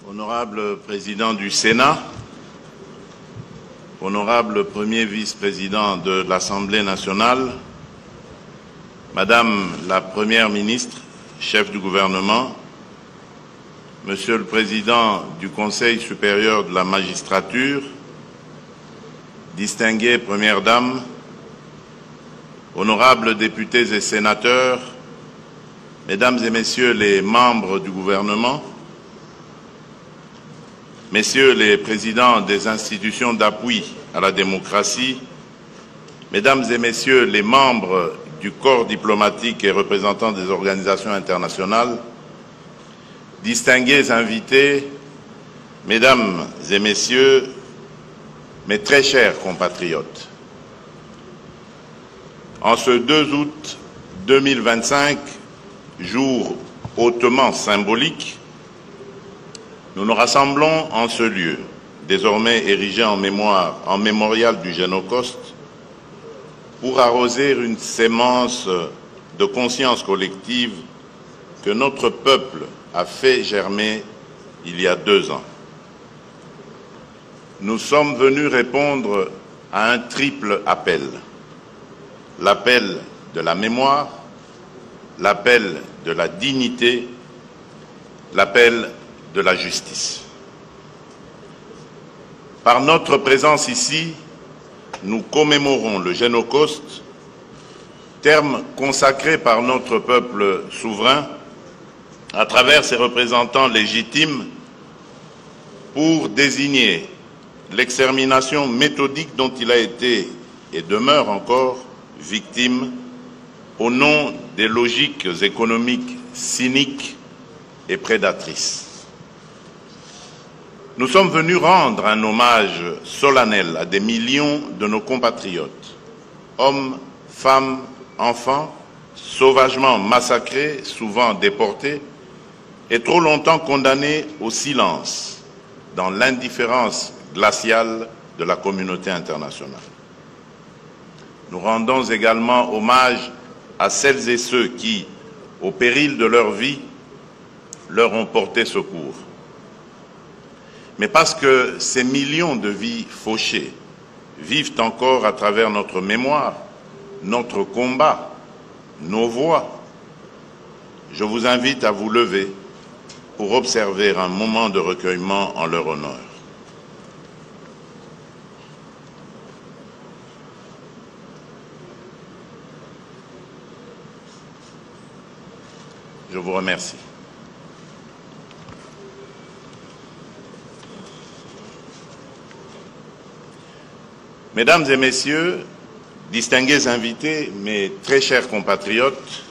Honorable Président du Sénat, Honorable Premier Vice-président de l'Assemblée nationale, Madame la Première ministre, chef du gouvernement, Monsieur le Président du Conseil supérieur de la magistrature, distinguées Premières Dames, honorables députés et sénateurs, Mesdames et Messieurs les membres du gouvernement, Messieurs les présidents des institutions d'appui à la démocratie, Mesdames et Messieurs les membres du corps diplomatique et représentants des organisations internationales, distingués invités, Mesdames et Messieurs, mes très chers compatriotes, en ce 2 août 2025, jour hautement symbolique, nous nous rassemblons en ce lieu, désormais érigé en mémorial du Génocauste, pour arroser une sémence de conscience collective que notre peuple a fait germer il y a 2 ans. Nous sommes venus répondre à un triple appel. L'appel de la mémoire, l'appel de la dignité, l'appel de la justice. Par notre présence ici, nous commémorons le Génocauste, terme consacré par notre peuple souverain à travers ses représentants légitimes pour désigner l'extermination méthodique dont il a été et demeure encore victime au nom des logiques économiques cyniques et prédatrices. Nous sommes venus rendre un hommage solennel à des millions de nos compatriotes, hommes, femmes, enfants, sauvagement massacrés, souvent déportés, et trop longtemps condamnés au silence, dans l'indifférence glaciale de la communauté internationale. Nous rendons également hommage à celles et ceux qui, au péril de leur vie, leur ont porté secours. Mais parce que ces millions de vies fauchées vivent encore à travers notre mémoire, notre combat, nos voix, je vous invite à vous lever pour observer un moment de recueillement en leur honneur. Je vous remercie. Mesdames et Messieurs, distingués invités, mes très chers compatriotes,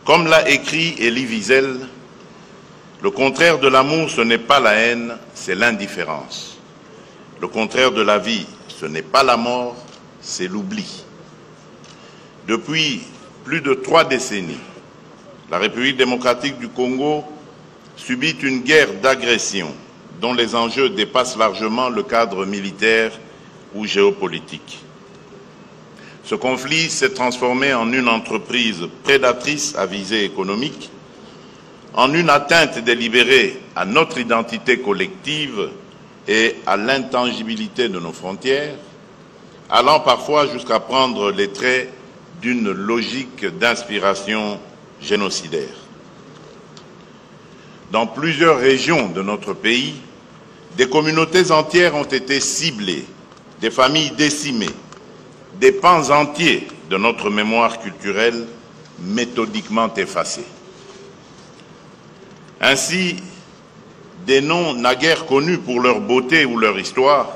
comme l'a écrit Elie Wiesel, le contraire de l'amour, ce n'est pas la haine, c'est l'indifférence. Le contraire de la vie, ce n'est pas la mort, c'est l'oubli. Depuis plus de 3 décennies, la République démocratique du Congo subit une guerre d'agression dont les enjeux dépassent largement le cadre militaire ou géopolitique. Ce conflit s'est transformé en une entreprise prédatrice à visée économique, en une atteinte délibérée à notre identité collective et à l'intangibilité de nos frontières, allant parfois jusqu'à prendre les traits d'une logique d'inspiration génocidaire. Dans plusieurs régions de notre pays, des communautés entières ont été ciblées, des familles décimées, des pans entiers de notre mémoire culturelle méthodiquement effacés. Ainsi, des noms naguère connus pour leur beauté ou leur histoire,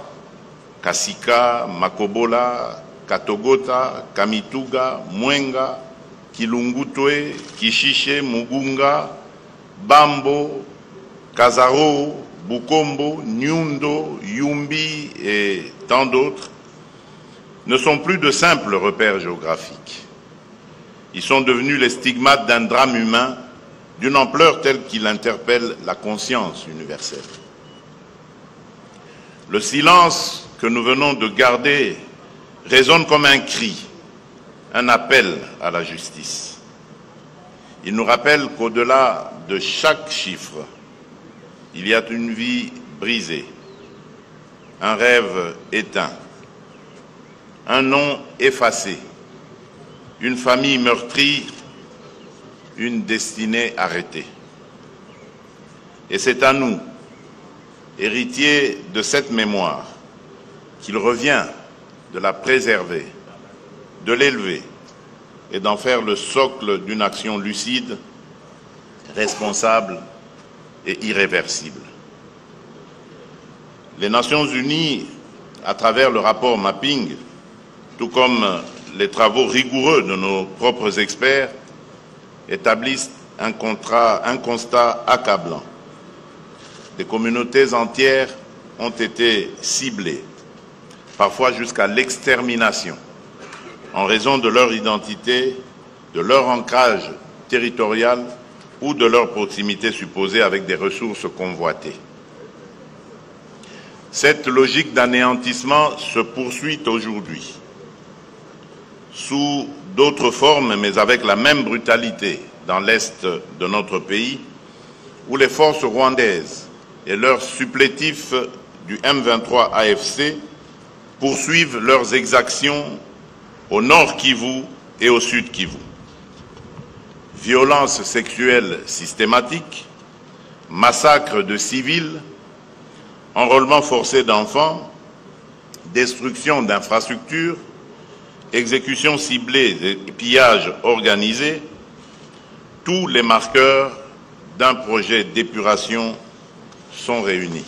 Kasika, Makobola, Katogota, Kamituga, Mwenga, Kilungutwe, Kishiche, Mugunga, Bambo, Kazaro, Bukombo, Nyundo, Yumbi et tant d'autres, ne sont plus de simples repères géographiques. Ils sont devenus les stigmates d'un drame humain d'une ampleur telle qu'il interpelle la conscience universelle. Le silence que nous venons de garder résonne comme un cri, un appel à la justice. Il nous rappelle qu'au-delà de chaque chiffre, il y a une vie brisée, un rêve éteint, un nom effacé, une famille meurtrie, une destinée arrêtée. Et c'est à nous, héritiers de cette mémoire, qu'il revient de la préserver, de l'élever et d'en faire le socle d'une action lucide, responsable et irréversible. Les Nations Unies, à travers le rapport Mapping, tout comme les travaux rigoureux de nos propres experts, établissent un constat accablant. Des communautés entières ont été ciblées, parfois jusqu'à l'extermination, en raison de leur identité, de leur ancrage territorial ou de leur proximité supposée avec des ressources convoitées. Cette logique d'anéantissement se poursuit aujourd'hui, sous d'autres formes, mais avec la même brutalité dans l'est de notre pays, où les forces rwandaises et leurs supplétifs du M23 AFC poursuivent leurs exactions au nord Kivu et au sud Kivu. Violences sexuelles systématiques, massacres de civils, enrôlement forcé d'enfants, destruction d'infrastructures, exécutions ciblées et pillages organisés, tous les marqueurs d'un projet d'épuration sont réunis.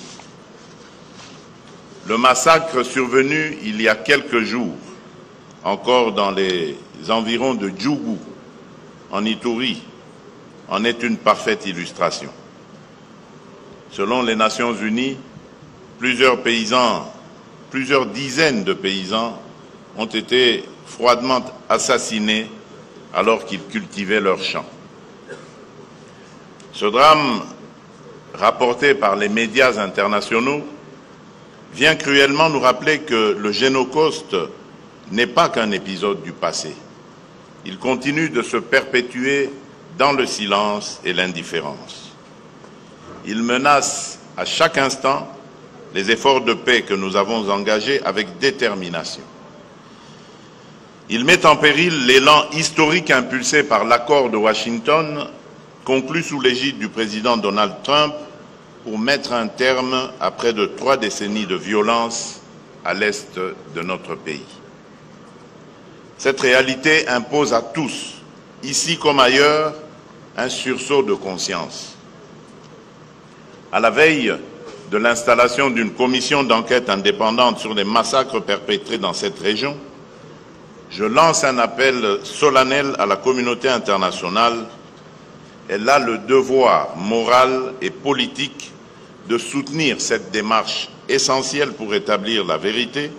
Le massacre survenu il y a quelques jours, encore dans les environs de Djougou, en Ituri, en est une parfaite illustration. Selon les Nations Unies, plusieurs dizaines de paysans ont été froidement assassinés alors qu'ils cultivaient leurs champs. Ce drame, rapporté par les médias internationaux, vient cruellement nous rappeler que le Génocoste n'est pas qu'un épisode du passé. Il continue de se perpétuer dans le silence et l'indifférence. Il menace à chaque instant les efforts de paix que nous avons engagés avec détermination. Il met en péril l'élan historique impulsé par l'accord de Washington, conclu sous l'égide du président Donald Trump, pour mettre un terme à près de 3 décennies de violence à l'est de notre pays. Cette réalité impose à tous, ici comme ailleurs, un sursaut de conscience. À la veille de l'installation d'une commission d'enquête indépendante sur les massacres perpétrés dans cette région, je lance un appel solennel à la communauté internationale. Elle a le devoir moral et politique de soutenir cette démarche essentielle pour établir la vérité,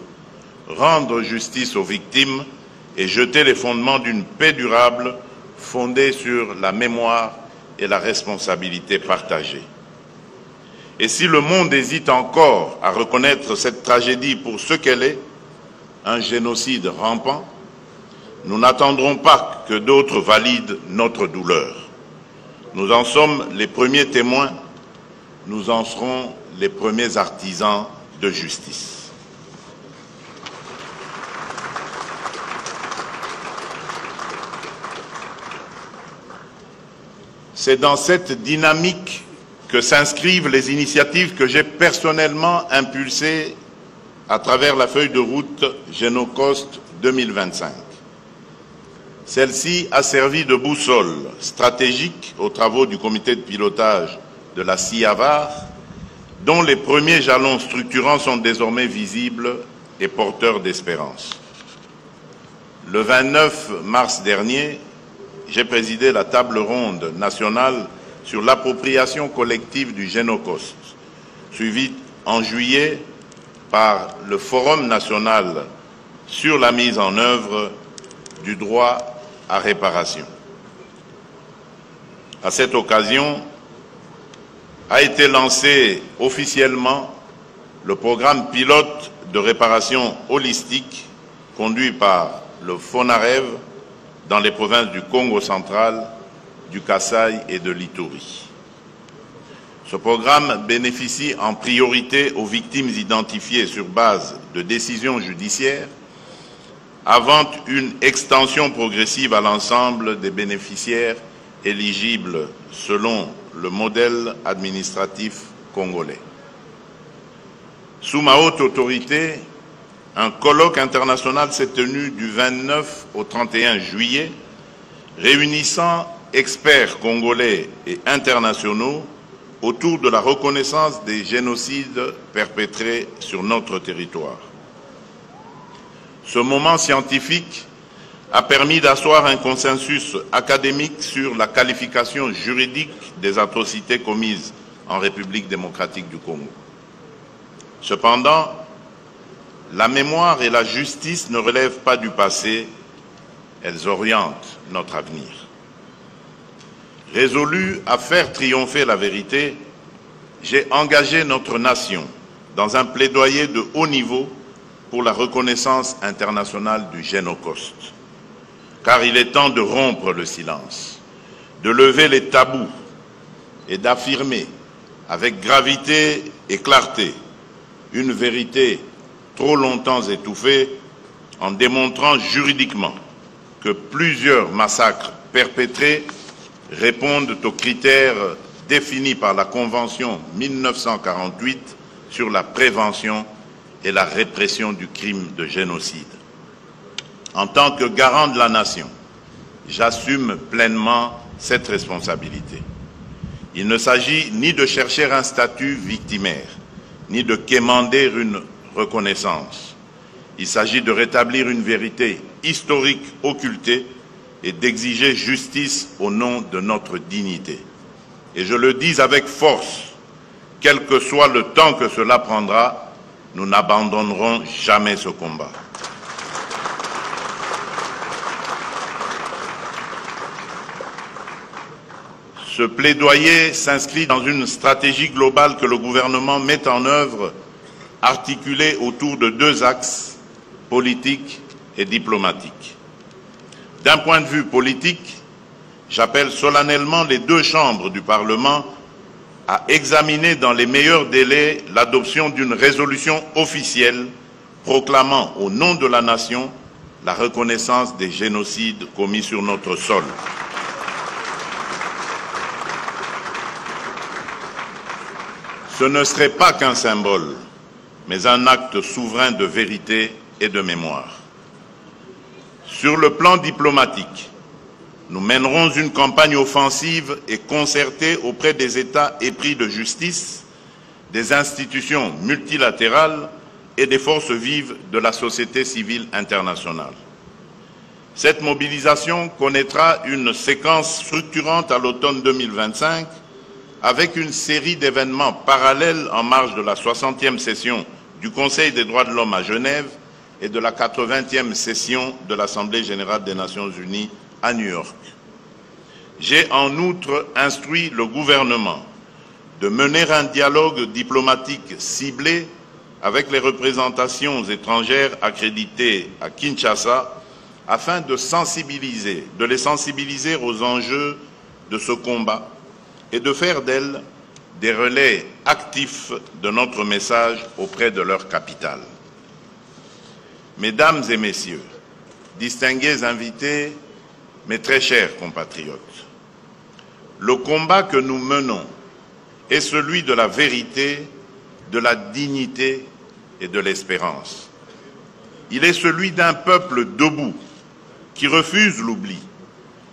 rendre justice aux victimes et jeter les fondements d'une paix durable fondée sur la mémoire et la responsabilité partagée. Et si le monde hésite encore à reconnaître cette tragédie pour ce qu'elle est, un génocide rampant, nous n'attendrons pas que d'autres valident notre douleur. Nous en sommes les premiers témoins, nous en serons les premiers artisans de justice. C'est dans cette dynamique que s'inscrivent les initiatives que j'ai personnellement impulsées à travers la feuille de route Génocoste 2025. Celle-ci a servi de boussole stratégique aux travaux du comité de pilotage de la CIAVAR, dont les premiers jalons structurants sont désormais visibles et porteurs d'espérance. Le 29 mars dernier, j'ai présidé la table ronde nationale sur l'appropriation collective du Génocoste, suivie en juillet par le Forum national sur la mise en œuvre du droit à réparation. À cette occasion, a été lancé officiellement le programme pilote de réparation holistique conduit par le FONAREV dans les provinces du Congo central, du Kasaï et de l'Ituri. Ce programme bénéficie en priorité aux victimes identifiées sur base de décisions judiciaires, avant une extension progressive à l'ensemble des bénéficiaires éligibles selon le modèle administratif congolais. Sous ma haute autorité, un colloque international s'est tenu du 29 au 31 juillet, réunissant experts congolais et internationaux autour de la reconnaissance des génocides perpétrés sur notre territoire. Ce moment scientifique a permis d'asseoir un consensus académique sur la qualification juridique des atrocités commises en République démocratique du Congo. Cependant, la mémoire et la justice ne relèvent pas du passé, elles orientent notre avenir. Résolu à faire triompher la vérité, j'ai engagé notre nation dans un plaidoyer de haut niveau pour la reconnaissance internationale du Génocide. Car il est temps de rompre le silence, de lever les tabous et d'affirmer avec gravité et clarté une vérité trop longtemps étouffée en démontrant juridiquement que plusieurs massacres perpétrés répondent aux critères définis par la Convention 1948 sur la prévention et la répression du crime de génocide. En tant que garant de la nation, j'assume pleinement cette responsabilité. Il ne s'agit ni de chercher un statut victimaire, ni de quémander une reconnaissance. Il s'agit de rétablir une vérité historique occultée et d'exiger justice au nom de notre dignité. Et je le dis avec force, quel que soit le temps que cela prendra, nous n'abandonnerons jamais ce combat. Ce plaidoyer s'inscrit dans une stratégie globale que le gouvernement met en œuvre, articulée autour de deux axes, politiques et diplomatiques. D'un point de vue politique, j'appelle solennellement les deux chambres du Parlement à examiner dans les meilleurs délais l'adoption d'une résolution officielle proclamant au nom de la nation la reconnaissance des génocides commis sur notre sol. Ce ne serait pas qu'un symbole, mais un acte souverain de vérité et de mémoire. Sur le plan diplomatique, nous mènerons une campagne offensive et concertée auprès des États épris de justice, des institutions multilatérales et des forces vives de la société civile internationale. Cette mobilisation connaîtra une séquence structurante à l'automne 2025 avec une série d'événements parallèles en marge de la 60e session du Conseil des droits de l'homme à Genève et de la 80e session de l'Assemblée générale des Nations unies à New York. J'ai en outre instruit le gouvernement de mener un dialogue diplomatique ciblé avec les représentations étrangères accréditées à Kinshasa afin de les sensibiliser aux enjeux de ce combat et de faire d'elles des relais actifs de notre message auprès de leur capitale. Mesdames et messieurs, distingués invités, mes très chers compatriotes, le combat que nous menons est celui de la vérité, de la dignité et de l'espérance. Il est celui d'un peuple debout qui refuse l'oubli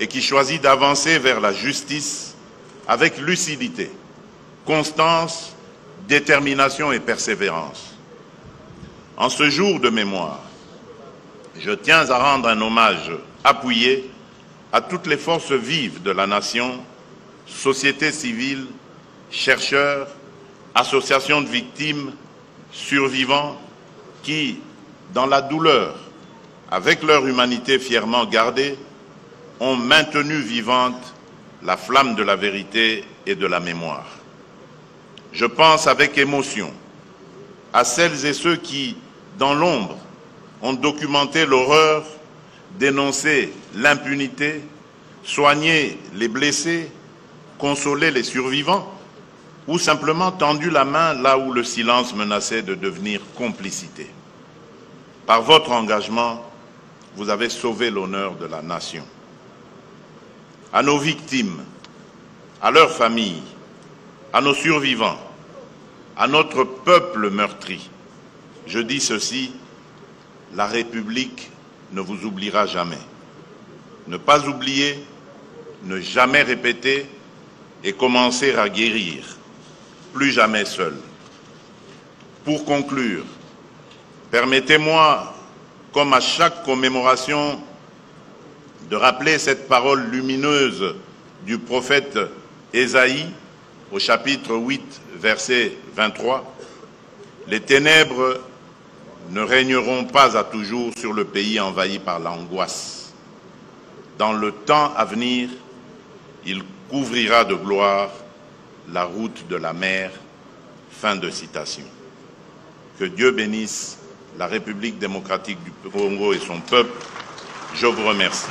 et qui choisit d'avancer vers la justice avec lucidité, constance, détermination et persévérance. En ce jour de mémoire, je tiens à rendre un hommage appuyé à toutes les forces vives de la nation, société civile, chercheurs, associations de victimes, survivants, qui, dans la douleur, avec leur humanité fièrement gardée, ont maintenu vivante la flamme de la vérité et de la mémoire. Je pense avec émotion à celles et ceux qui, dans l'ombre, ont documenté l'horreur, dénoncé l'impunité, soigné les blessés, consolé les survivants, ou simplement tendu la main là où le silence menaçait de devenir complicité. Par votre engagement, vous avez sauvé l'honneur de la nation. À nos victimes, à leurs familles, à nos survivants, à notre peuple meurtri, je dis ceci, la République ne vous oubliera jamais. Ne pas oublier, ne jamais répéter et commencer à guérir, plus jamais seul. Pour conclure, permettez-moi, comme à chaque commémoration, de rappeler cette parole lumineuse du prophète Ésaïe au chapitre 8, verset 23. Les ténèbres ne régneront pas à toujours sur le pays envahi par l'angoisse. Dans le temps à venir, il couvrira de gloire la route de la mer. Fin de citation. Que Dieu bénisse la République démocratique du Congo et son peuple. Je vous remercie.